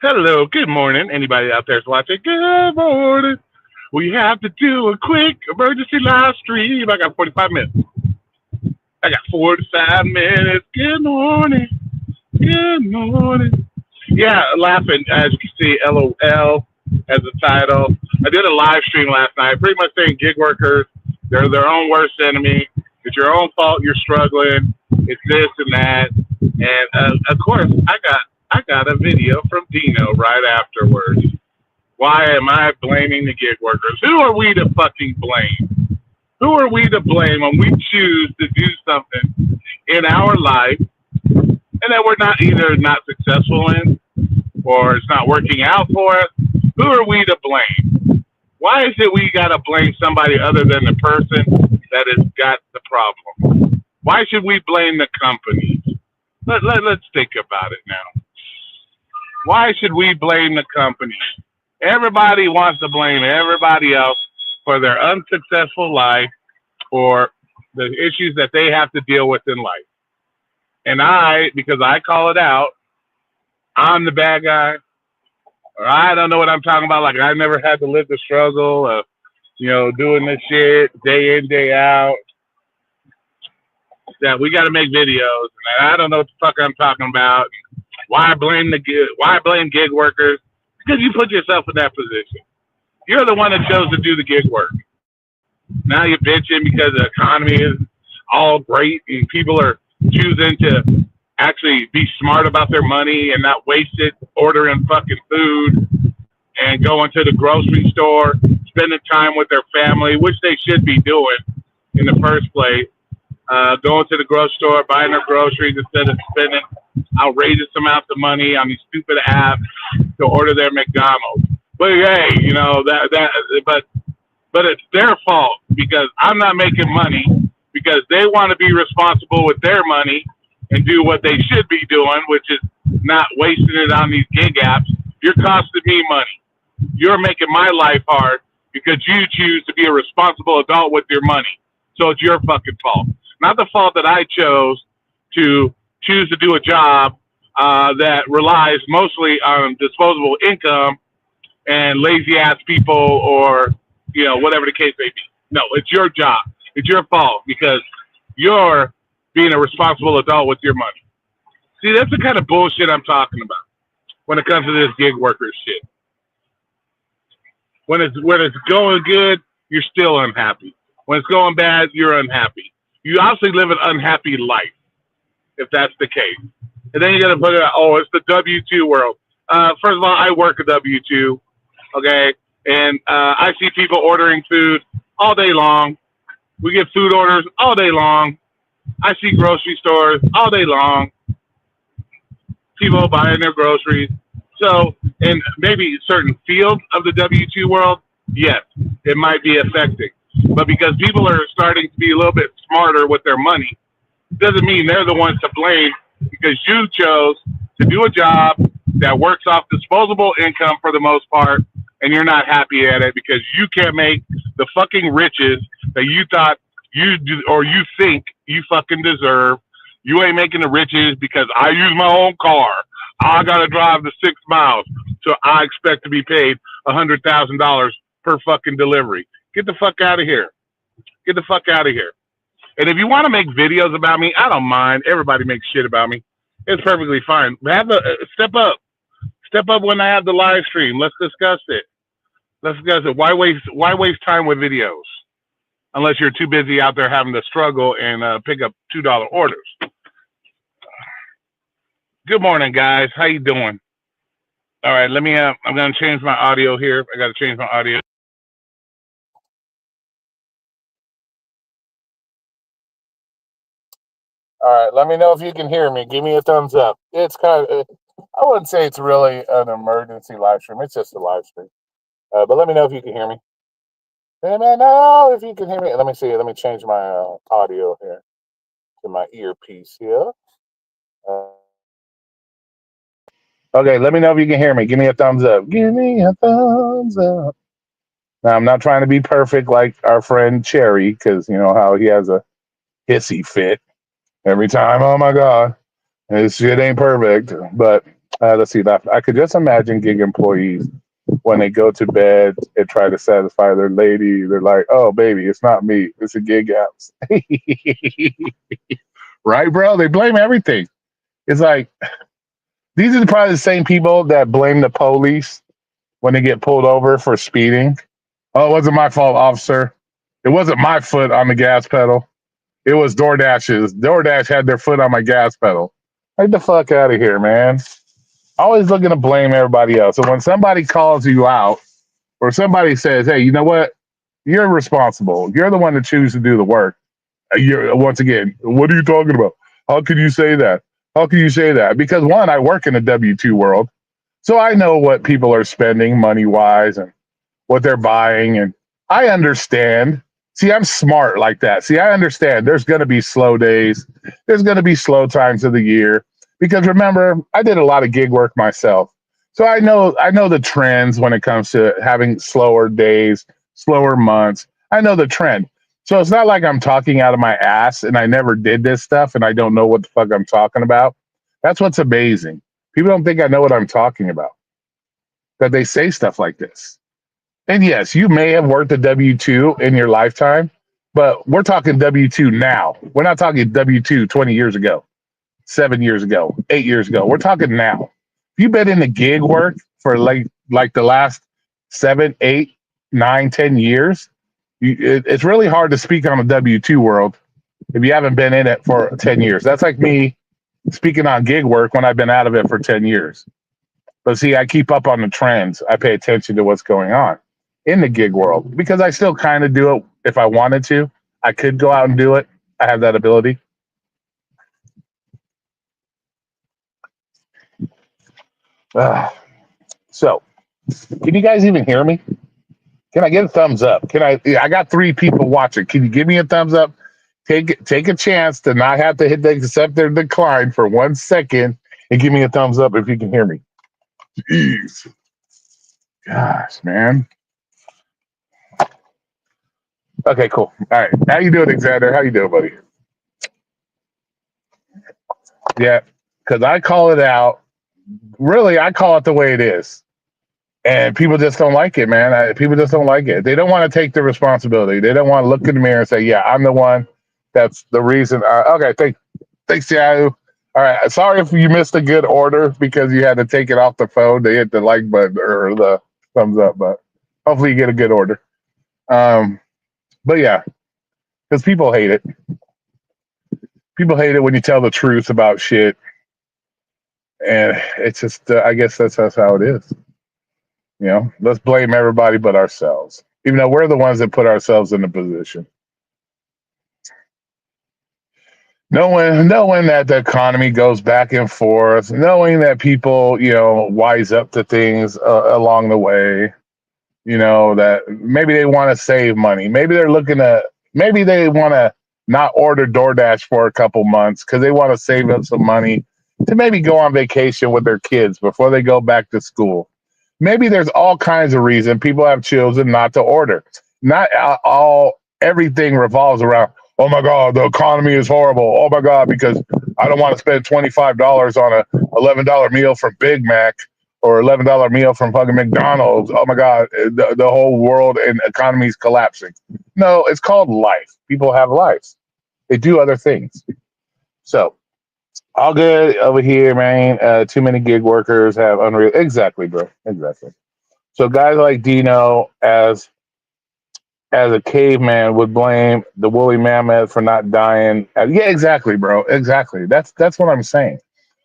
Hello, good morning. Anybody out there is watching? Good morning. We have to do a quick emergency live stream. I got 45 minutes. I got 45 minutes. Good morning. Good morning. Yeah, laughing as you can see, LOL as the title. I did a live stream last night, pretty much saying gig workers, they're their own worst enemy. It's your own fault you're struggling. It's this and that. And of course, I got a video from Dino right afterwards. Why am I blaming the gig workers? Who are we to fucking blame? Who are we to blame when we choose to do something in our life and that we're not either not successful in or it's not working out for us? Who are we to blame? Why is it we gotta blame somebody other than the person that has got the problem? Why should we blame the companies? Let's think about it now. Why should we blame the companies? Everybody wants to blame everybody else for their unsuccessful life or the issues that they have to deal with in life. And because I call it out, I'm the bad guy, or I don't know what I'm talking about. Like I never had to live the struggle of, doing this shit day in, day out. That we got to make videos, and I don't know what the fuck I'm talking about. Why blame gig workers? Because you put yourself in that position. You're the one that chose to do the gig work. Now you're bitching because the economy is all great and people are choosing to actually be smart about their money and not waste it ordering fucking food and going to the grocery store, spending time with their family, which they should be doing in the first place. Going to the grocery store, buying their groceries instead of spending outrageous amounts of money on these stupid apps to order their McDonald's. But hey, but it's their fault because I'm not making money because they want to be responsible with their money and do what they should be doing, which is not wasting it on these gig apps. You're costing me money. You're making my life hard because you choose to be a responsible adult with your money. So it's your fucking fault. Not the fault that I chose to choose to do a job that relies mostly on disposable income and lazy ass people or, whatever the case may be. No, it's your job. It's your fault because you're being a responsible adult with your money. See, that's the kind of bullshit I'm talking about when it comes to this gig worker shit. When it's going good, you're still unhappy. When it's going bad, you're unhappy. You obviously live an unhappy life, if that's the case. And then you got to put it out, oh, it's the W-2 world. First of all, I work a W-2, okay? And I see people ordering food all day long. We get food orders all day long. I see grocery stores all day long. People buying their groceries. So, in maybe certain fields of the W-2 world, yes, it might be affecting. But because people are starting to be a little bit smarter with their money, doesn't mean they're the ones to blame because you chose to do a job that works off disposable income for the most part, and you're not happy at it because you can't make the fucking riches that you thought you do or you think you fucking deserve. You ain't making the riches because I use my own car. I gotta drive the 6 miles, so I expect to be paid $100,000 per fucking delivery. Get the fuck out of here. Get the fuck out of here. And if you want to make videos about me, I don't mind. Everybody makes shit about me. It's perfectly fine. Step up. Step up when I have the live stream. Let's discuss it. Let's discuss it. Why waste time with videos? Unless you're too busy out there having to struggle and pick up $2 orders. Good morning, guys. How you doing? All right, let me. I'm gonna change my audio here. I gotta change my audio. All right, let me know if you can hear me. Give me a thumbs up. It's I wouldn't say it's really an emergency live stream. It's just a live stream. But let me know if you can hear me. Let me know if you can hear me. Let me see. Let me change my audio here to my earpiece here. Okay, let me know if you can hear me. Give me a thumbs up. Give me a thumbs up. Now, I'm not trying to be perfect like our friend Cherry, because you know how he has a hissy fit every time. Oh my God, this shit ain't perfect. But Let's see. That I could just imagine gig employees when they go to bed and try to satisfy their lady. They're like, "Oh, baby, it's not me. It's a gig house." Right, bro? They blame everything. It's like these are probably the same people that blame the police when they get pulled over for speeding. Oh, it wasn't my fault, officer. It wasn't my foot on the gas pedal. It was DoorDash's. DoorDash had their foot on my gas pedal. Get the fuck out of here, man. Always looking to blame everybody else. And when somebody calls you out or somebody says, hey, you know what? You're responsible. You're the one to choose to do the work. You're once again, what are you talking about? How can you say that? How can you say that? Because one, I work in a W-2 world. So I know what people are spending money wise and what they're buying. And I understand. See, I'm smart like that. See, I understand there's going to be slow days. There's going to be slow times of the year because remember, I did a lot of gig work myself. So I know the trends when it comes to having slower days, slower months. I know the trend. So it's not like I'm talking out of my ass and I never did this stuff and I don't know what the fuck I'm talking about. That's what's amazing. People don't think I know what I'm talking about. That they say stuff like this. And yes, you may have worked a W 2 in your lifetime, but we're talking W 2 now. We're not talking W 2 20 years ago, 7 years ago, 8 years ago. We're talking now. If you've been in the gig work for like the last 7, 8, 9, 10 years, it's really hard to speak on a W 2 world if you haven't been in it for 10 years. That's like me speaking on gig work when I've been out of it for 10 years. But see, I keep up on the trends. I pay attention to what's going on in the gig world because I still kind of do it if I wanted to. I could go out and do it. I have that ability. Uh, so, can you guys even hear me? Can I get a thumbs up? Can I? Yeah, I got 3 people watching. Can you give me a thumbs up? Take a chance to not have to hit the accept or decline for 1 second and give me a thumbs up if you can hear me. Jeez, gosh, man. Okay, cool. All right, how you doing, Xander? How you doing, buddy? Yeah, because I call it out. Really, I call it the way it is, and people just don't like it, man. People just don't like it. They don't want to take the responsibility. They don't want to look in the mirror and say, "Yeah, I'm the one. That's the reason." Okay, thanks, Yahoo. All right, sorry if you missed a good order because you had to take it off the phone to hit the like button or the thumbs up, but hopefully you get a good order. Um, but yeah, because people hate it. People hate it when you tell the truth about shit, and it's just I guess that's how it is. Let's blame everybody but ourselves, even though we're the ones that put ourselves in the position. Knowing that the economy goes back and forth, knowing that people, wise up to things along the way, that maybe they want to save money. Maybe they want to not order DoorDash for a couple months because they want to save up some money to maybe go on vacation with their kids before they go back to school. Maybe there's all kinds of reasons people have chosen not to order. Not everything revolves around, oh my God, the economy is horrible. Oh my God, because I don't want to spend $25 on a $11 meal from Big Mac or $11 meal from fucking McDonald's. Oh my God, the whole world and economy is collapsing. No, it's called life. People have lives. They do other things. So all good over here, man. Too many gig workers have unreal. Exactly, bro. Exactly. So guys like Dino, as a caveman, would blame the woolly mammoth for not dying. Yeah, exactly, bro. Exactly. That's what I'm saying.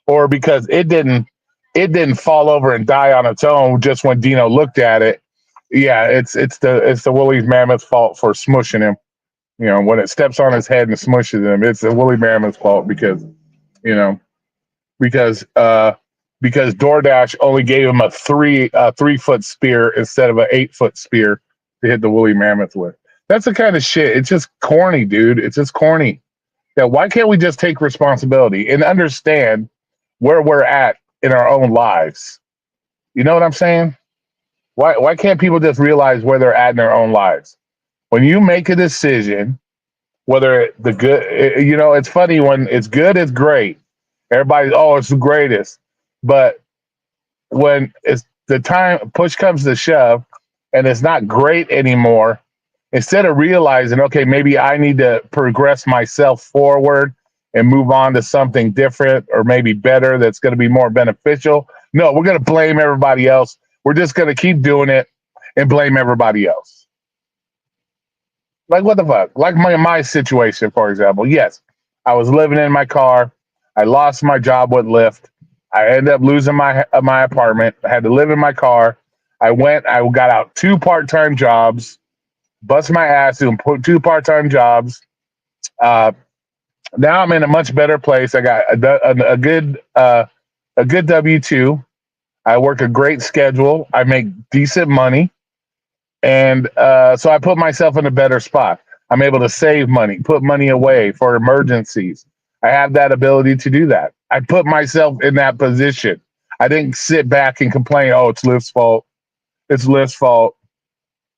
Or because it didn't fall over and die on its own just when Dino looked at it. Yeah, it's the woolly mammoth's fault for smushing him. When it steps on his head and smushes him, it's the woolly mammoth's fault you know because because DoorDash only gave him a 3-foot spear instead of an 8-foot spear to hit the woolly mammoth with. That's the kind of shit. It's just corny, dude. It's just corny. Yeah, why can't we just take responsibility and understand where we're at in our own lives? You know what I'm saying? Why can't people just realize where they're at in their own lives? When you make a decision, whether the good, it's funny when it's good, it's great. Everybody's, oh, it's the greatest. But when it's the time push comes to shove and it's not great anymore, instead of realizing, okay, maybe I need to progress myself forward and move on to something different or maybe better that's going to be more beneficial. No, we're going to blame everybody else. We're just going to keep doing it and blame everybody else. Like, what the fuck? Like my situation, for example. Yes, I was living in my car. I lost my job with Lyft. I ended up losing my apartment. I had to live in my car. I got out 2 part-time jobs, bust my ass doing 2 part-time jobs. Uh, Now I'm in a much better place. I got a good W-2. I work a great schedule. I make decent money, and so I put myself in a better spot. I'm able to save money, put money away for emergencies. I have that ability to do that. I put myself in that position. I didn't sit back and complain. Oh, it's Lyft's fault. It's Lyft's fault.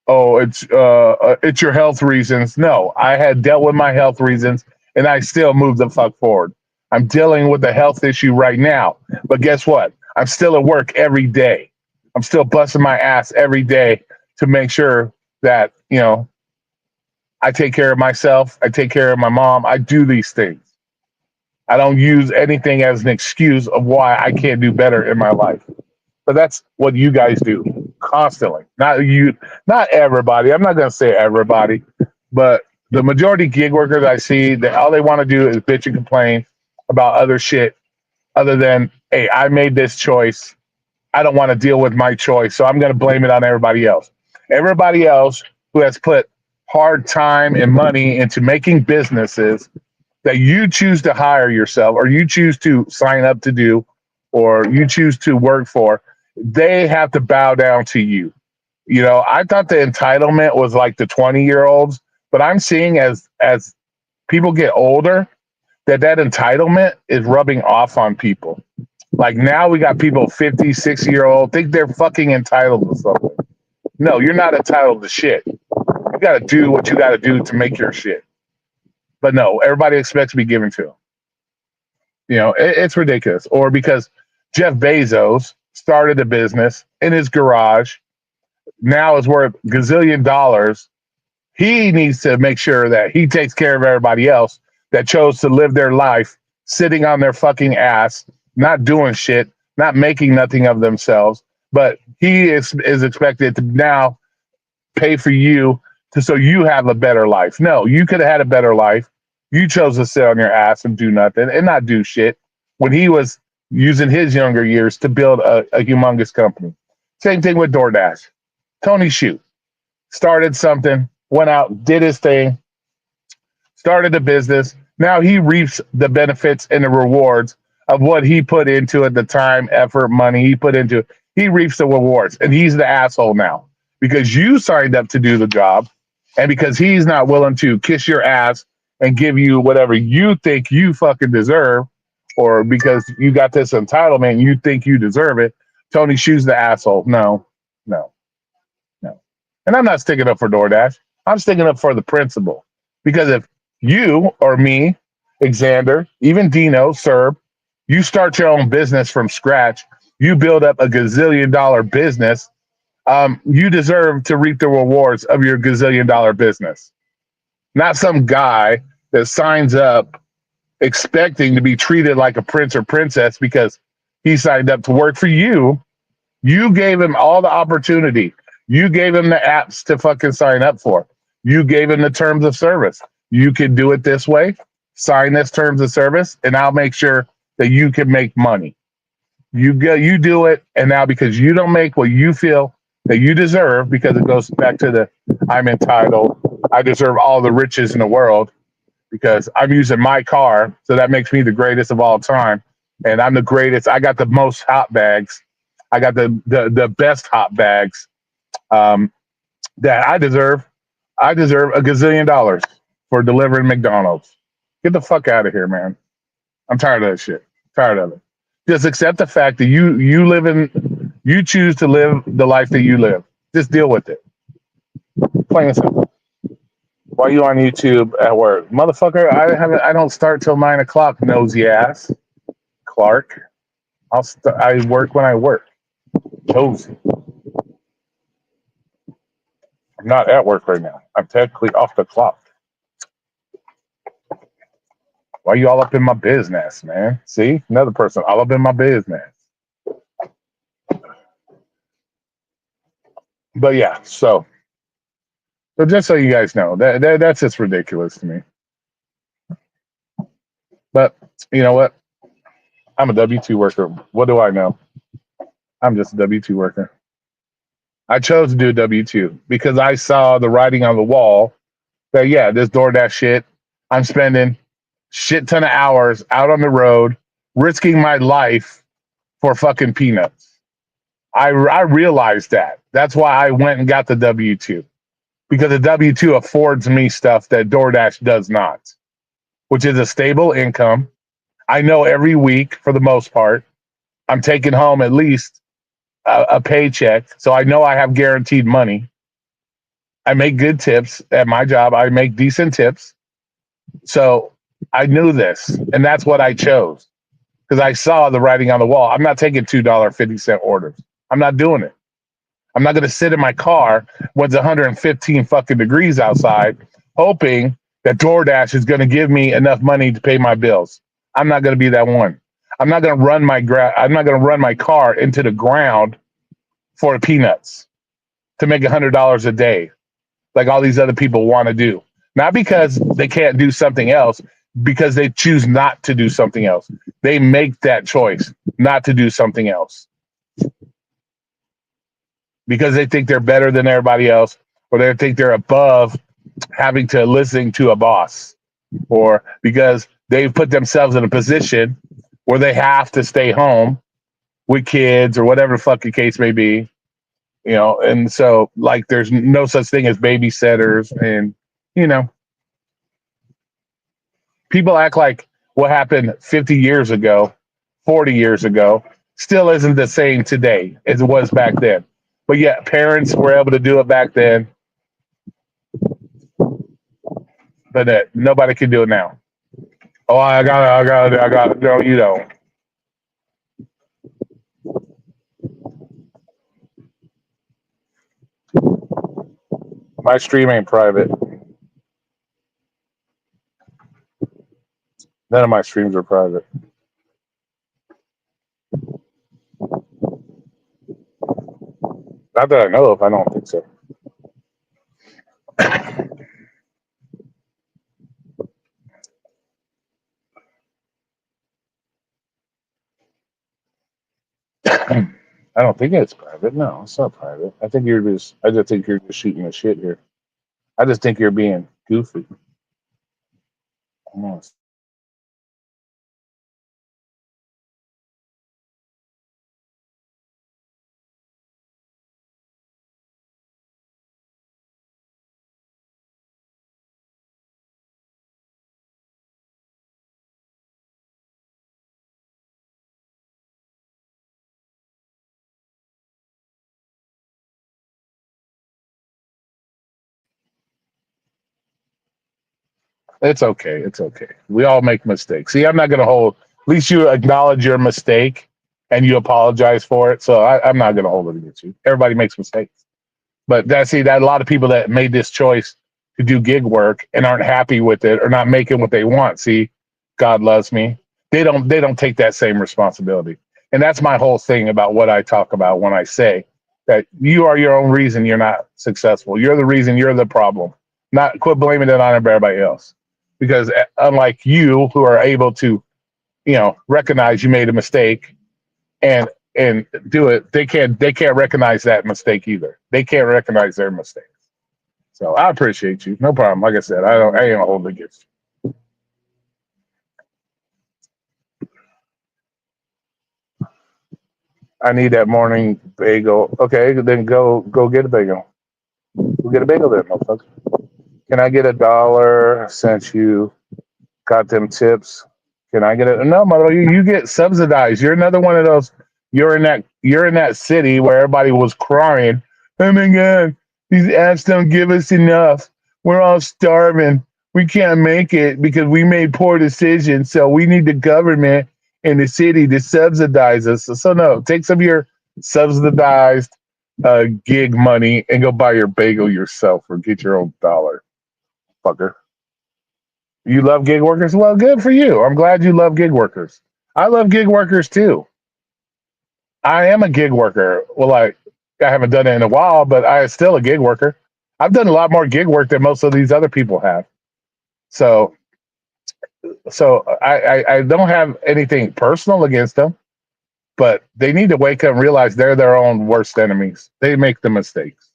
Oh, it's your health reasons. No, I had dealt with my health reasons, and I still moved the fuck forward. I'm dealing with a health issue right now, but guess what? I'm still at work every day. I'm still busting my ass every day to make sure that I take care of myself. I take care of my mom. I do these things. I don't use anything as an excuse of why I can't do better in my life. But that's what you guys do constantly. Not you, not everybody. I'm not going to say everybody, but the majority gig workers I see, that all they want to do is bitch and complain about other shit other than, hey, I made this choice. I don't want to deal with my choice, so I'm going to blame it on everybody else. Everybody else who has put hard time and money into making businesses that you choose to hire yourself or you choose to sign up to do or you choose to work for, they have to bow down to you. I thought the entitlement was like the 20-year-olds, but I'm seeing as people get older that entitlement is rubbing off on people. Like now we got people 50, 60-year-old think they're fucking entitled to something. No, you're not entitled to shit. You got to do what you got to do to make your shit. But no, everybody expects to be given to them. It's ridiculous. Or because Jeff Bezos started a business in his garage, now is worth gazillion dollars. He needs to make sure that he takes care of everybody else that chose to live their life sitting on their fucking ass, not doing shit, not making nothing of themselves. But he is expected to now pay for you so you have a better life. No, you could have had a better life. You chose to sit on your ass and do nothing and not do shit when he was using his younger years to build a humongous company. Same thing with DoorDash. Tony Schuh started something, went out, did his thing, started a business. Now he reaps the benefits and the rewards of what he put into it, the time, effort, money he put into it. He reaps the rewards, and he's the asshole now because you signed up to do the job, and because he's not willing to kiss your ass and give you whatever you think you fucking deserve, or because you got this entitlement and you think you deserve it, Tony Schuh's the asshole. No. And I'm not sticking up for DoorDash. I'm sticking up for the principle. Because if you or me, Xander, even Dino, Serb, you start your own business from scratch, you build up a gazillion-dollar business, you deserve to reap the rewards of your gazillion-dollar business. Not some guy that signs up expecting to be treated like a prince or princess because he signed up to work for you. You gave him all the opportunity. You gave him the apps to fucking sign up for. You gave him the terms of service. You can do it this way, sign this terms of service, and I'll make sure that you can make money. You do it, and now because you don't make what you feel that you deserve, because it goes back to the I'm entitled, I deserve all the riches in the world because I'm using my car, so that makes me the greatest of all time, and I'm the greatest. I got the most hot bags. I got the best hot bags that I deserve. I deserve a gazillion dollars for delivering McDonald's. Get the fuck out of here, man. I'm tired of that shit. Tired of it. Just accept the fact that you choose to live the life that you live. Just deal with it. Plain and simple. Why are you on YouTube at work? Motherfucker, I don't start till 9 o'clock, nosy ass. Clark. I work when I work. Josie, I'm not at work right now. I'm technically off the clock. Why you all up in my business, man? See, another person all up in my business. But yeah, so just so you guys know, that's just ridiculous to me. But you know what? I'm a W-2 worker. What do I know? I'm just a W-2 worker. I chose to do a W-2 because I saw the writing on the wall that, yeah, this DoorDash shit, I'm spending shit ton of hours out on the road, risking my life for fucking peanuts. I realized that. That's why I went and got the W-2, because the W-2 affords me stuff that DoorDash does not, which is a stable income. I know every week, for the most part, I'm taking home at least a paycheck, so I know I have guaranteed money. I make good tips at my job. I make decent tips. So I knew this, and that's what I chose because I saw the writing on the wall. I'm not taking $2.50 orders. I'm not doing it. I'm not going to sit in my car when it's 115 fucking degrees outside, hoping that DoorDash is going to give me enough money to pay my bills. I'm not going to be that one. I'm not going to run I'm not going to run my car into the ground for peanuts to make $100 a day, like all these other people want to do. Not because they can't do something else, because they choose not to do something else. They make that choice not to do something else because they think they're better than everybody else, or they think they're above having to listen to a boss, or because they've put themselves in a position where they have to stay home with kids or whatever the fucking case may be, you know. And so, like, there's no such thing as babysitters, and you know, people act like what happened 50 years ago, 40 years ago, still isn't the same today as it was back then. But yet, parents were able to do it back then, but nobody can do it now. Oh, I got it. No, you don't. My stream ain't private. None of my streams are private. Not that I know of. I don't think so. I don't think it's private. No, it's not private. I just think you're just shooting the shit here. I just think you're being goofy. Almost. It's okay. It's okay. We all make mistakes. See, I'm not going to hold. At least you acknowledge your mistake and you apologize for it. So I'm not going to hold it against you. Everybody makes mistakes. But that a lot of people that made this choice to do gig work and aren't happy with it or not making what they want. See, God loves me. They don't take that same responsibility. And that's my whole thing about what I talk about when I say that you are your own reason you're not successful. You're the reason you're the problem. Not quit blaming it on everybody else. Because unlike you who are able to, recognize you made a mistake and do it, they can't recognize that mistake either. They can't recognize their mistakes. So I appreciate you. No problem. Like I said, I ain't gonna hold it against you. I need that morning bagel. Okay, then go get a bagel. Go get a bagel then, motherfucker. Can I get $1 since you got them tips? Can I get it? No, mother, you get subsidized. You're another one of those. You're in that city where everybody was crying. Oh my God, these ads don't give us enough. We're all starving. We can't make it because we made poor decisions. So we need the government and the city to subsidize us. So no, take some of your subsidized gig money and go buy your bagel yourself or get your own dollar, fucker. You love gig workers? Well, good for you. I'm glad you love gig workers. I love gig workers too. I am a gig worker. Well, I haven't done it in a while, but I am still a gig worker. I've done a lot more gig work than most of these other people have. So, so I don't have anything personal against them, but they need to wake up and realize they're their own worst enemies. They make the mistakes.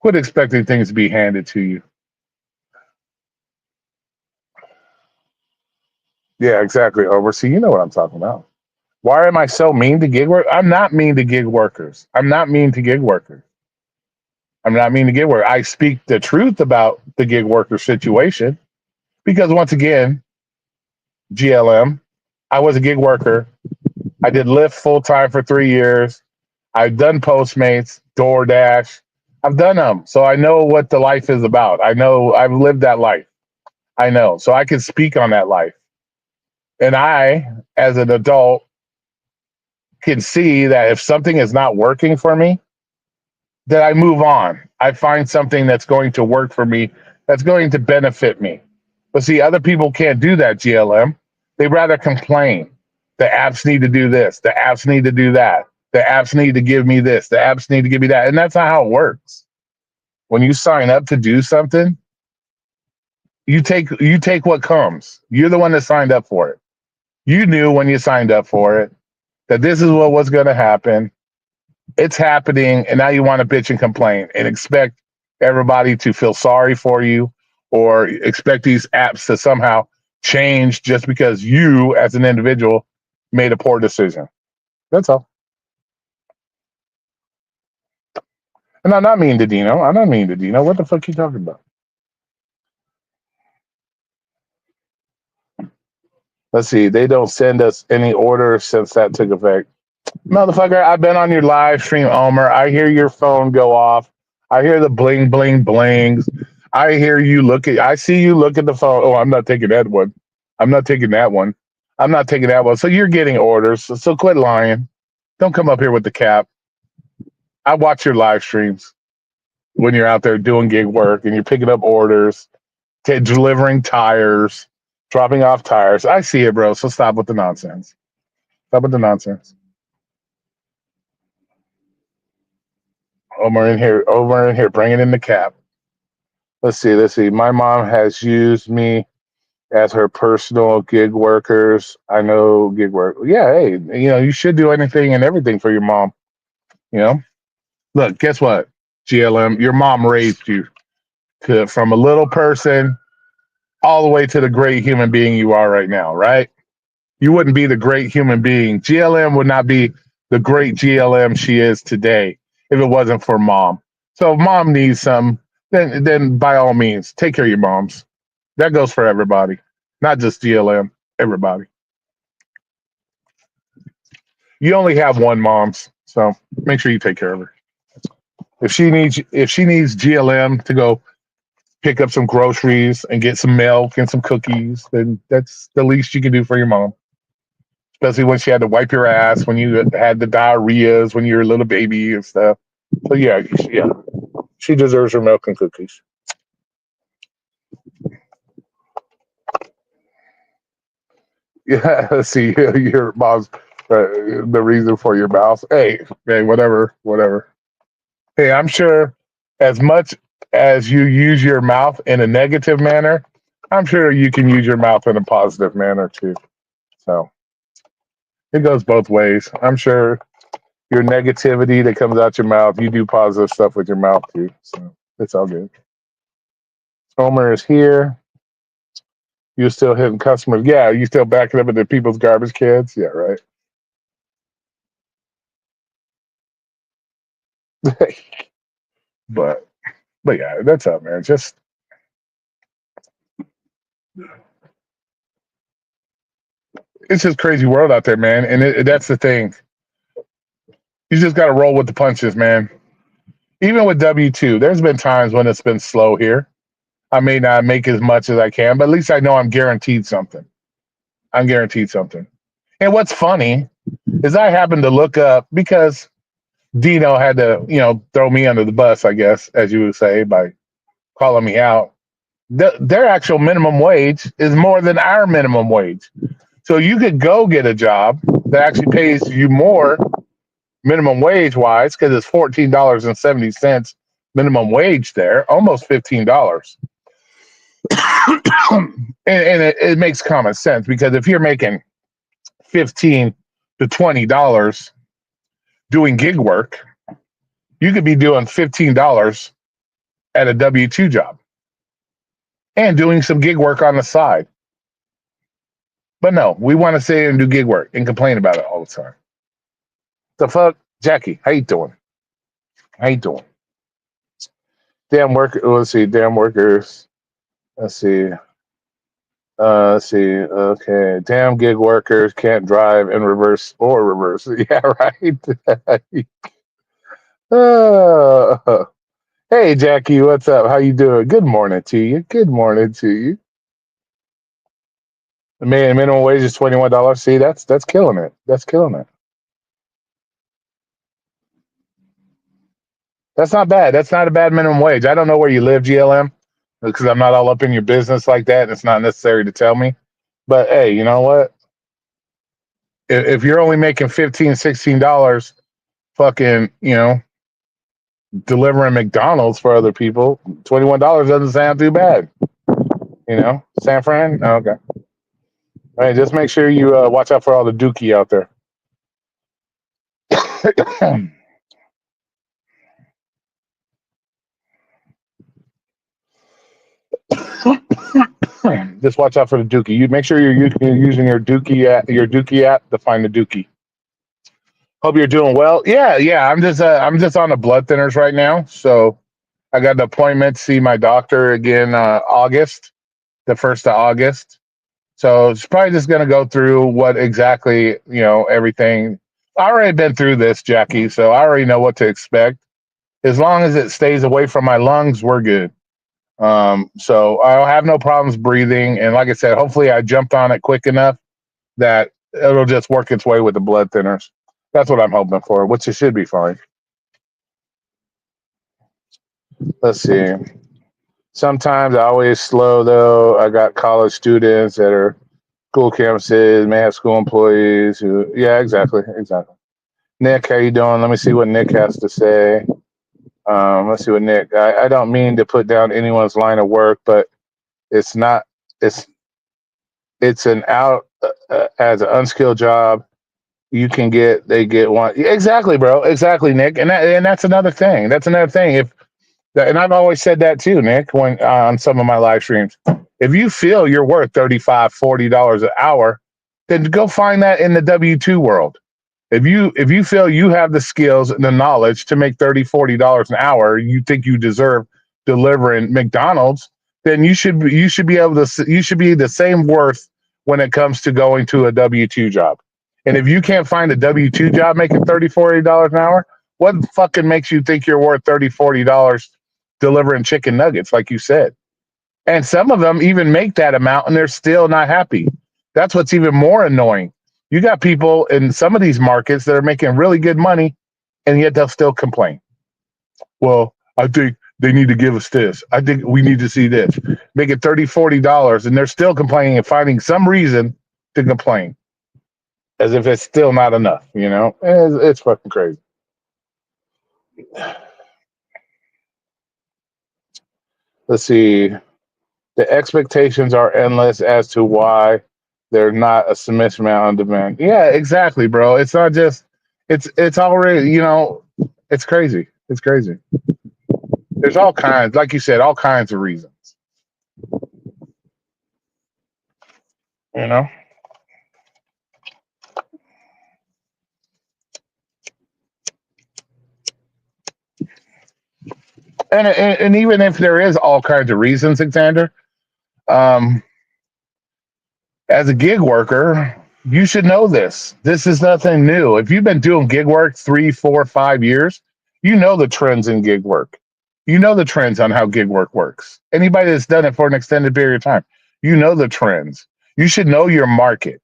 Quit expecting things to be handed to you. Yeah, exactly. Over. See, you know what I'm talking about. Why am I so mean to gig work? I'm not mean to gig workers. I'm not mean to gig workers. I'm not mean to gig work. I speak the truth about the gig worker situation because once again, GLM, I was a gig worker. I did Lyft full time for 3 years. I've done Postmates, DoorDash. I've done them. So I know what the life is about. I know I've lived that life. I know. So I can speak on that life. And I, as an adult, can see that if something is not working for me, that I move on. I find something that's going to work for me, that's going to benefit me. But see, other people can't do that, GLM. They rather complain. The apps need to do this. The apps need to do that. The apps need to give me this. The apps need to give me that. And that's not how it works. When you sign up to do something, you take what comes. You're the one that signed up for it. You knew when you signed up for it that this is what was going to happen. It's happening, and now you want to bitch and complain and expect everybody to feel sorry for you or expect these apps to somehow change just because you as an individual made a poor decision. That's all. And I'm not mean to Dino. I'm not mean to Dino. What the fuck are you talking about? Let's see. They don't send us any orders since that took effect. Motherfucker, I've been on your live stream, Omer. I hear your phone go off. I hear the bling, bling, blings. I see you look at the phone. Oh, I'm not taking that one. I'm not taking that one. I'm not taking that one. So you're getting orders. So quit lying. Don't come up here with the cap. I watch your live streams when you're out there doing gig work and you're picking up orders, delivering tires, dropping off tires. I see it, bro. So stop with the nonsense. Stop with the nonsense. Over in here, bringing in the cap. Let's see. My mom has used me as her personal gig workers. I know gig work. Yeah, hey, you should do anything and everything for your mom. You know, look, guess what? GLM, your mom raised you from a little person all the way to the great human being you are right now, right? You wouldn't be the great human being. GLM would not be the great GLM she is today if it wasn't for mom. So if mom needs some, then by all means, take care of your moms. That goes for everybody, not just GLM, everybody. You only have one moms, so make sure you take care of her. If she needs GLM to go pick up some groceries and get some milk and some cookies, then that's the least you can do for your mom. Especially when she had to wipe your ass when you had the diarrheas when you were a little baby and stuff. So yeah, she deserves her milk and cookies. Yeah, let's see your mom's the reason for your mouth. Hey, whatever. Hey, I'm sure as much as you use your mouth in a negative manner, I'm sure you can use your mouth in a positive manner too. So it goes both ways. I'm sure your negativity that comes out your mouth, you do positive stuff with your mouth too. So it's all good. Homer is here. You still hitting customers? Yeah, you still backing up into people's garbage cans? Yeah, right. but but yeah, that's up, man. Just it's just crazy world out there, man. And that's the thing. You just got to roll with the punches, man. Even with W2, there's been times when it's been slow here. I may not make as much as I can, but at least I know I'm guaranteed something. I'm guaranteed something. And what's funny is I happened to look up because Dino had to, throw me under the bus, I guess, as you would say, by calling me out. Their actual minimum wage is more than our minimum wage. So you could go get a job that actually pays you more minimum wage wise because it's $14.70 minimum wage there, almost $15. And it makes common sense because if you're making $15 to $20 doing gig work, you could be doing $15 at a W-2 job and doing some gig work on the side. But no, we want to sit here and do gig work and complain about it all the time. The fuck? Jackie, how you doing? How you doing? Damn worker. Let's see. Damn workers. Let's see. Let's see. Okay. Damn gig workers can't drive in reverse or reverse. Yeah, right. Hey, Jackie, what's up? How you doing? Good morning to you. Good morning to you. The minimum wage is $21. See, that's killing it. That's killing it. That's not bad. That's not a bad minimum wage. I don't know where you live, GLM, because I'm not all up in your business like that. And it's not necessary to tell me. But hey, you know what? If you're only making $15, $16, fucking, delivering McDonald's for other people, $21 doesn't sound too bad. San Fran? Oh, okay. All right, just make sure you watch out for all the dookie out there. Just watch out for the dookie. You make sure you're using your dookie app to find the dookie. Hope you're doing well. Yeah. I'm just on the blood thinners right now. So I got an appointment to see my doctor again August, the 1st of August. So it's probably just gonna go through what exactly, everything. I already been through this, Jackie, so I already know what to expect. As long as it stays away from my lungs, we're good. So I'll have no problems breathing. And like I said, hopefully I jumped on it quick enough that it'll just work its way with the blood thinners. That's what I'm hoping for, which it should be fine. Let's see. Sometimes I always slow though. I got college students that are school campuses, may have school employees who, yeah, exactly. Nick, how you doing? Let me see what Nick has to say. Let's see what Nick. I don't mean to put down anyone's line of work, but it's not. It's an out as an unskilled job. They get one. Exactly, bro. Exactly, Nick. And that's another thing. And I've always said that too, Nick, when on some of my live streams. If you feel you're worth $35, $40 an hour, then go find that in the W-2 world. If you feel you have the skills and the knowledge to make $30, $40 an hour, you think you deserve delivering McDonald's, then you should be the same worth when it comes to going to a W-2 job. And if you can't find a W-2 job making $30, $40 an hour, what fucking makes you think you're worth $30, $40 delivering chicken nuggets, like you said? And some of them even make that amount and they're still not happy. That's what's even more annoying. You got people in some of these markets that are making really good money and yet they'll still complain. Well, I think they need to give us this. I think we need to see this. Make it $30, $40 and they're still complaining and finding some reason to complain. As if it's still not enough, It's fucking crazy. Let's see. The expectations are endless as to why they're not a submission amount on demand. Yeah, exactly, bro. It's not just. It's already. It's crazy. It's crazy. There's all kinds, like you said, all kinds of reasons. And even if there is all kinds of reasons, Alexander, as a gig worker, you should know this. This is nothing new. If you've been doing gig work 3, 4, 5 years, you know the trends in gig work. You know the trends on how gig work works. Anybody that's done it for an extended period of time, you know the trends. You should know your market.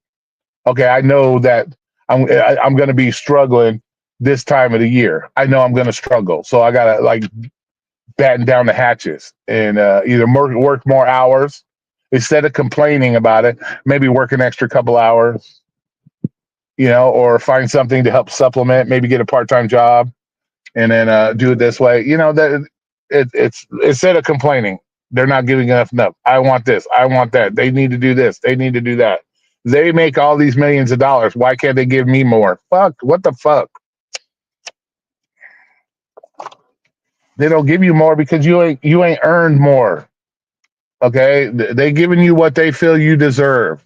Okay, I know that I'm going to be struggling this time of the year. I know I'm going to struggle, so I got to like batten down the hatches and either work more hours instead of complaining about it. Maybe work an extra couple hours, or find something to help supplement. Maybe get a part-time job and then do it this way. That it's instead of complaining, they're not giving enough. I want this. I want that. They need to do this. They need to do that. They make all these millions of dollars. Why can't they give me more? Fuck. What the fuck? They don't give you more because you ain't earned more. Okay, they giving you what they feel you deserve.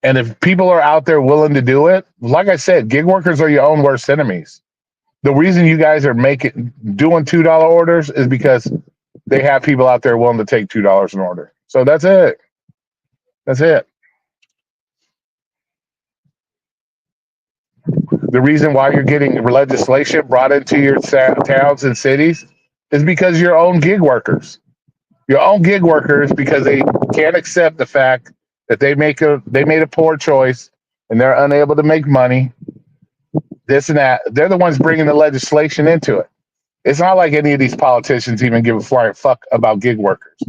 And if people are out there willing to do it, like I said, gig workers are your own worst enemies. The reason you guys are doing $2 orders is because they have people out there willing to take $2 an order. So that's it. That's it. The reason why you're getting legislation brought into your towns and cities is because your own gig workers. Your own gig workers, because they can't accept the fact that they made a poor choice and they're unable to make money. This and that. They're the ones bringing the legislation into it. It's not like any of these politicians even give a flying fuck about gig workers.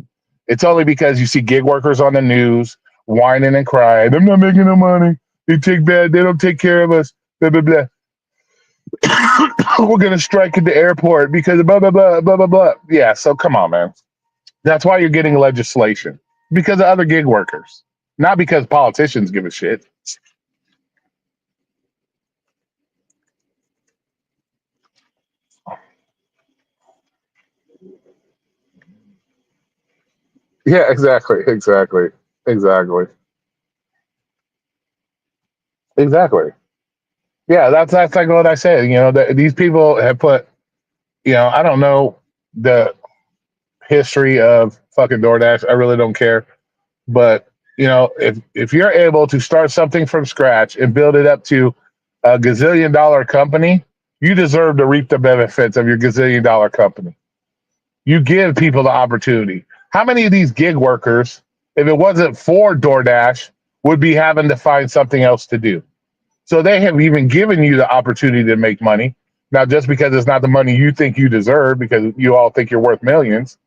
It's only because you see gig workers on the news whining and crying. I'm not making no money. They don't take care of us. Blah, blah, blah. We're going to strike at the airport because blah, blah, blah, blah, blah, blah. Yeah, so come on, man. That's why you're getting legislation. Because of other gig workers. Not because politicians give a shit. Yeah, exactly. Yeah, that's like what I said. These people have put. I don't know the history of fucking DoorDash. I really don't care. But if you're able to start something from scratch and build it up to a gazillion-dollar company, you deserve to reap the benefits of your gazillion-dollar company. You give people the opportunity. How many of these gig workers, if it wasn't for DoorDash, would be having to find something else to do? So they have even given you the opportunity to make money. Now, just because it's not the money you think you deserve, because you all think you're worth millions,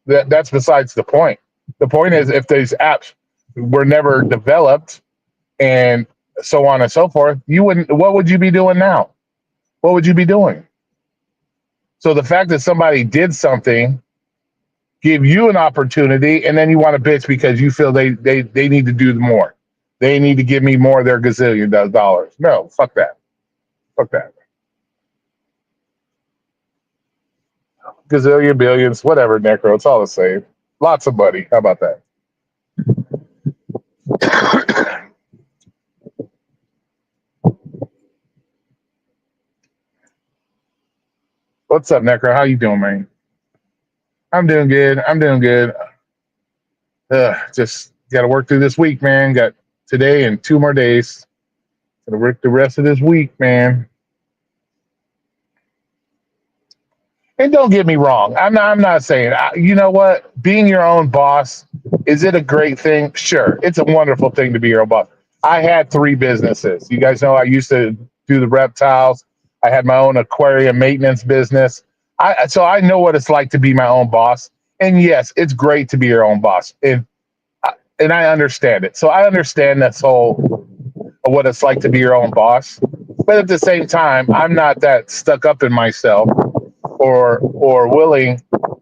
that's besides the point. The point is, if these apps were never developed and so on and so forth, what would you be doing now? What would you be doing? So the fact that somebody did something, give you an opportunity, and then you want to bitch because you feel they need to do more. They need to give me more of their gazillion dollars. No, fuck that. Fuck that. Gazillion, billions, whatever, Necro. It's all the same. Lots of money. How about that? What's up, Necro? How you doing, man? I'm doing good. Just got to work through this week, man. Got today and 2 more days. Got to work the rest of this week, man. And don't get me wrong. I'm not saying, you know what? Being your own boss, is it a great thing? Sure. It's a wonderful thing to be your own boss. I had 3 businesses. You guys know I used to do the reptiles. I had my own aquarium maintenance business. So I know what it's like to be my own boss. And yes, it's great to be your own boss. And I understand it. So I understand that whole what it's like to be your own boss. But at the same time, I'm not that stuck up in myself or willing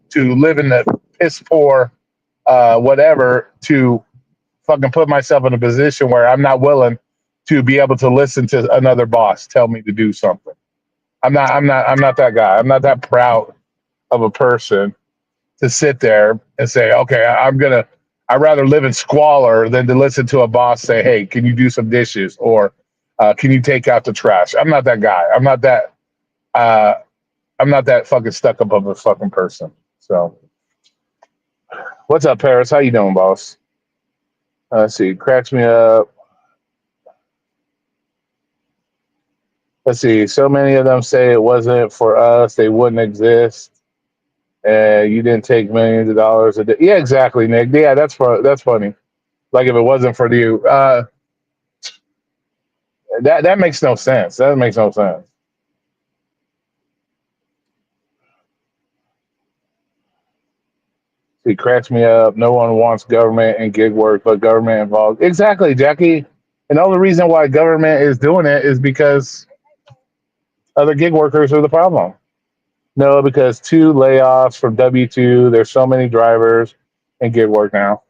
to live in the piss poor whatever to fucking put myself in a position where I'm not willing to be able to listen to another boss tell me to do something. I'm not that guy. I'm not that proud of a person to sit there and say, okay, I'd rather live in squalor than to listen to a boss say, hey, can you do some dishes? Or can you take out the trash? I'm not that guy. I'm not that fucking stuck up of a fucking person. So what's up, Paris? How you doing, boss? Let's see. Cracks me up. Let's see. So many of them say it wasn't for us. They wouldn't exist. You didn't take millions of dollars a day. Yeah, exactly, Nick. Yeah, that's funny. Like if it wasn't for you. That makes no sense. That makes no sense. It cracks me up. No one wants government and gig work, but government involved. Exactly, Jackie. And the only reason why government is doing it is because other gig workers are the problem. No, because two layoffs from W-2. There's so many drivers and gig work now.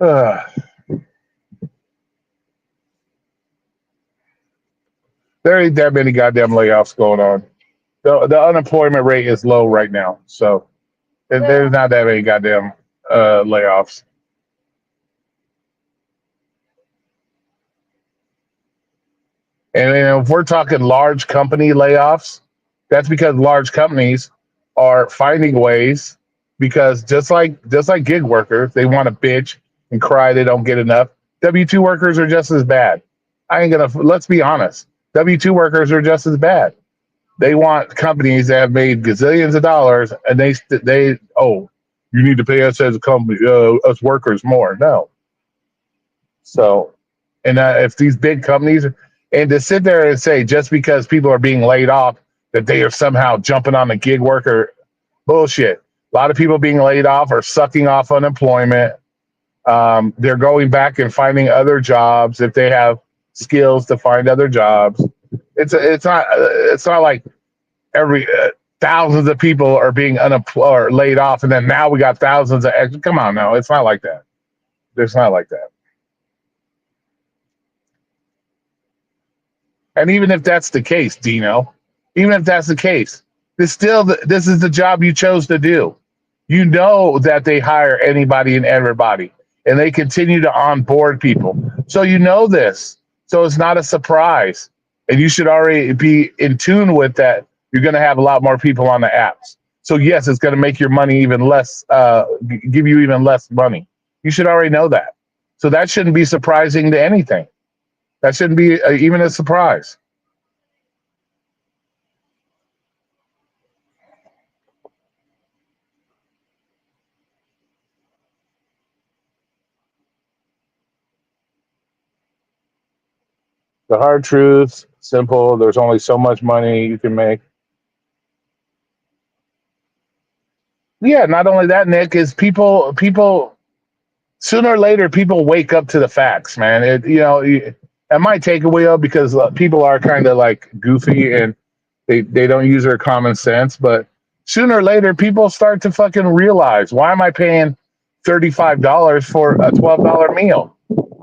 Ugh. There ain't that many goddamn layoffs going on. The unemployment rate is low right now, so there's not that many goddamn layoffs. And if we're talking large company layoffs, that's because large companies are finding ways because just like gig workers, they want to bitch and cry they don't get enough. W-2 workers are just as bad. I ain't gonna let's be honest. W-2 workers are just as bad. They want companies that have made gazillions of dollars and they oh, you need to pay us as a company, us workers more. No. So, and if these big companies, and to sit there and say just because people are being laid off that they are somehow jumping on the gig worker, bullshit. A lot of people being laid off are sucking off unemployment. They're going back and finding other jobs if they have skills to find other jobs. It's not like every thousands of people are being unemployed or laid off, and then now we got thousands of extra. Come on, no, it's not like that. It's not like that. And even if that's the case, Dino, even if that's the case, this is the job you chose to do. You know that they hire anybody and everybody, and they continue to onboard people. So you know this. So it's not a surprise, and you should already be in tune with that. You're going to have a lot more people on the apps. So yes, it's going to make your money even less, give you even less money. You should already know that. So that shouldn't be surprising to anything. That shouldn't be even a surprise. The hard truth, simple. There's only so much money you can make. Yeah, not only that, Nick, is people sooner or later people wake up to the facts, man. It might take a while because people are kind of like goofy and they don't use their common sense, but sooner or later people start to fucking realize, why am I paying $35 for a $12 meal?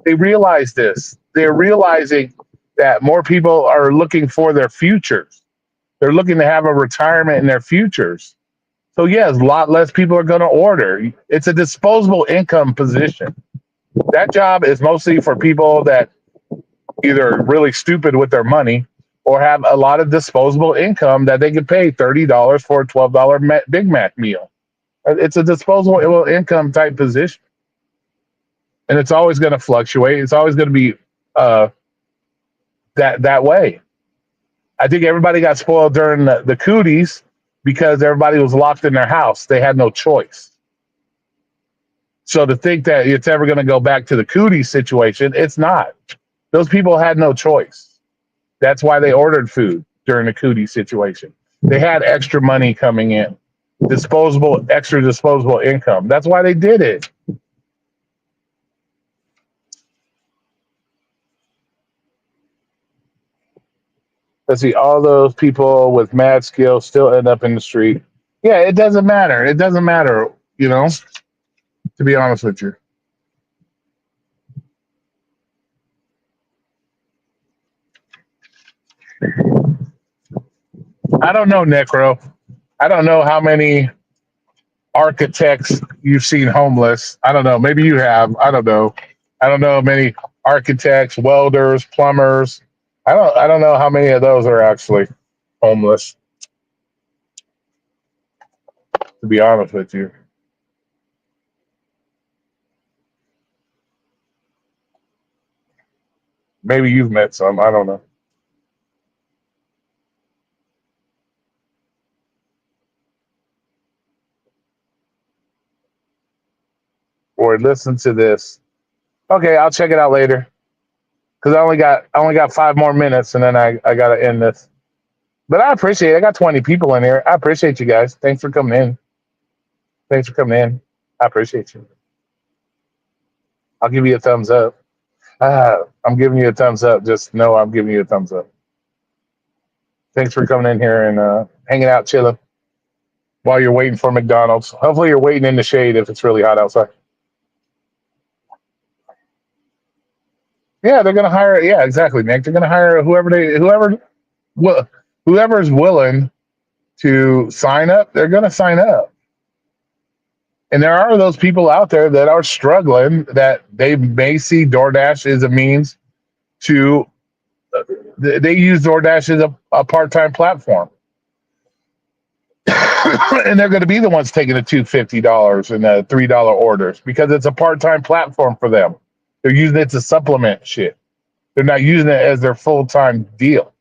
They realize this. They're realizing that more people are looking for their futures. They're looking to have a retirement in their futures. So yes, a lot less people are going to order. It's a disposable income position. That job is mostly for people that either are really stupid with their money or have a lot of disposable income that they can pay $30 for a $12 Big Mac meal. It's a disposable income type position, and it's always going to fluctuate. It's always going to be uh, that way. I think everybody got spoiled during the cooties because everybody was locked in their house. They had no choice. So to think that it's ever going to go back to the cootie situation, it's not. Those people had no choice. That's why they ordered food during the cootie situation. They had extra money coming in, extra disposable income. That's why they did it. Let's see, all those people with mad skills still end up in the street. Yeah, it doesn't matter. It doesn't matter, to be honest with you. I don't know, Necro. I don't know how many architects you've seen homeless. I don't know. Maybe you have. I don't know. I don't know many architects, welders, plumbers. I don't know how many of those are actually homeless, to be honest with you. Maybe you've met some. I don't know. or listen to this. Okay, I'll check it out later because I only got 5 more minutes and then I gotta end this. But I appreciate it. I got 20 people in here. I appreciate you guys. Thanks for coming in. Thanks for coming in. I appreciate you. I'll give you a thumbs up. I'm giving you a thumbs up. Just know I'm giving you a thumbs up. Thanks for coming in here and hanging out, chilling while you're waiting for McDonald's. Hopefully, you're waiting in the shade if it's really hot outside. Yeah, they're gonna hire. Yeah, exactly, Nick. They're gonna hire whoever's willing to sign up. They're gonna sign up. And there are those people out there that are struggling that they may see DoorDash as a means to. They use DoorDash as a part-time platform, and they're going to be the ones taking the $250 and the $3 orders because it's a part-time platform for them. They're using it to supplement shit. They're not using it as their full-time deal.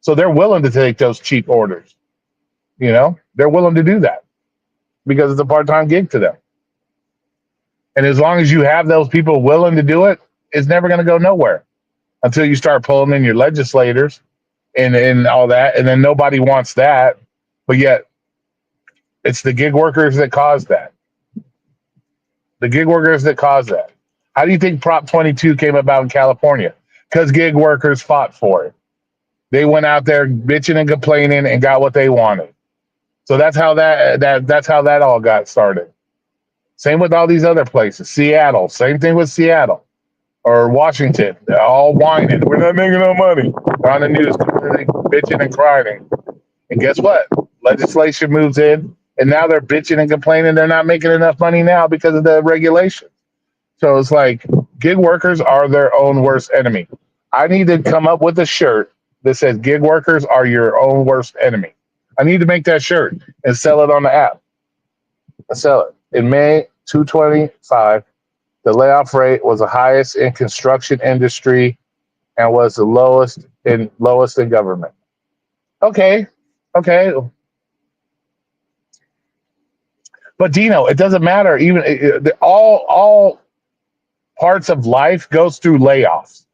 So they're willing to take those cheap orders. They're willing to do that because it's a part-time gig to them. And as long as you have those people willing to do it, it's never going to go nowhere until you start pulling in your legislators and all that. And then nobody wants that. But yet it's the gig workers that cause that. The gig workers that cause that. How do you think Prop 22 came about in California? Because gig workers fought for it. They went out there bitching and complaining and got what they wanted. So that's how that all got started. Same with all these other places. Seattle, same thing with Seattle or Washington. They're all whining. We're not making no money. They're on the news bitching and crying. And guess what? Legislation moves in, and now they're bitching and complaining they're not making enough money now because of the regulation. So it's like gig workers are their own worst enemy. I need to come up with a shirt that says gig workers are your own worst enemy. I need to make that shirt and sell it on the app. I sell it. In May 2025, the layoff rate was the highest in construction industry and was the lowest in government. Okay. But Dino, it doesn't matter. Even all parts of life goes through layoffs.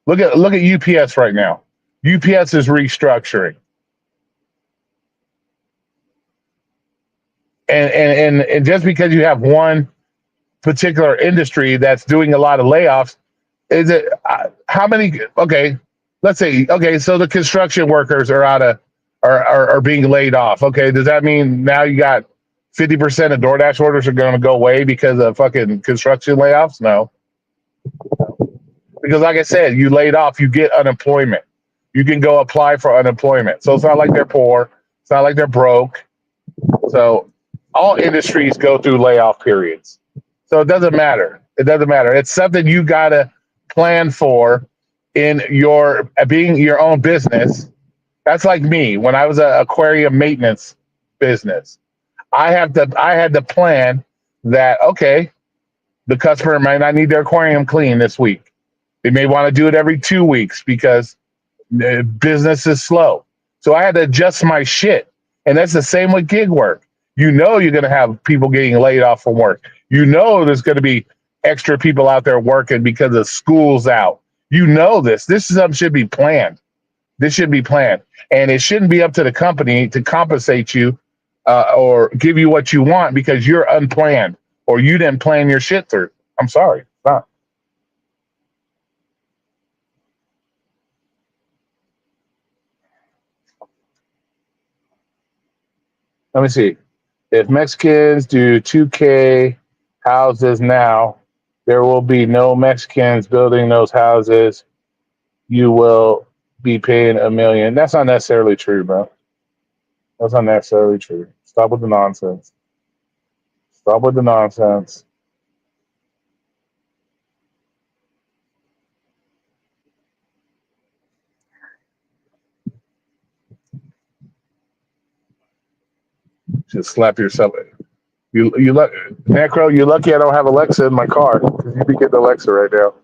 Look at UPS right now. UPS is restructuring. And just because you have one particular industry that's doing a lot of layoffs, is it how many? Okay, let's say so the construction workers are being laid off. Okay, does that mean now you got 50% of DoorDash orders are going to go away because of fucking construction layoffs? No, because like I said, you laid off, you get unemployment. You can go apply for unemployment. So it's not like they're poor. It's not like they're broke. So all industries go through layoff periods. So it doesn't matter. It's something you got to plan for in your being your own business. That's like me when I was an aquarium maintenance business. I had to plan that, okay, the customer might not need their aquarium clean this week. They may want to do it every 2 weeks because business is slow. So I had to adjust my shit. And that's the same with gig work. You're going to have people getting laid off from work. There's going to be extra people out there working because the school's out. This. This is something should be planned. This should be planned. And it shouldn't be up to the company to compensate you or give you what you want because you're unplanned or you didn't plan your shit through. I'm sorry. It's not. Let me see. If Mexicans do 2K houses now, there will be no Mexicans building those houses. You will be paying $1 million. That's not necessarily true, bro. That's not necessarily true. Stop with the nonsense. Just slap yourself. Necro, you're lucky I don't have Alexa in my car. You'd be getting Alexa right now.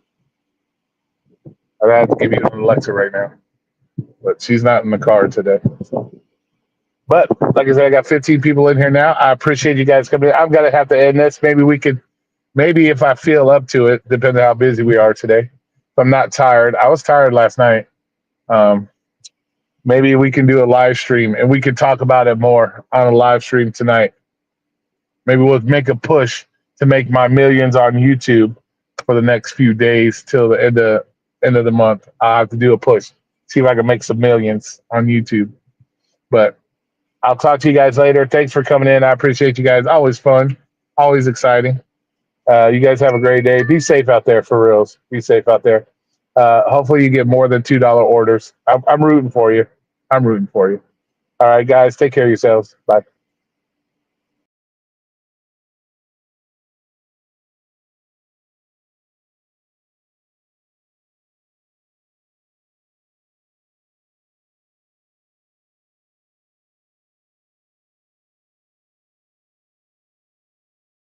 I'd have to give you an Alexa right now. But she's not in the car today. But like I said, I got 15 people in here now. I appreciate you guys coming in. I'm going to have to end this. Maybe we could Maybe if I feel up to it, depending on how busy we are today. If I'm not tired, I was tired last night. Um, maybe we can do a live stream and we can talk about it more on a live stream tonight. Maybe we'll make a push to make my millions on YouTube for the next few days till the end of the month. I'll have to do a push, see if I can make some millions on YouTube. But I'll talk to you guys later. Thanks for coming in. I appreciate you guys. Always fun, always exciting. You guys have a great day. Be safe out there, for reals. Be safe out there. Hopefully you get more than $2 orders. I'm rooting for you. I'm rooting for you. All right, guys. Take care of yourselves. Bye.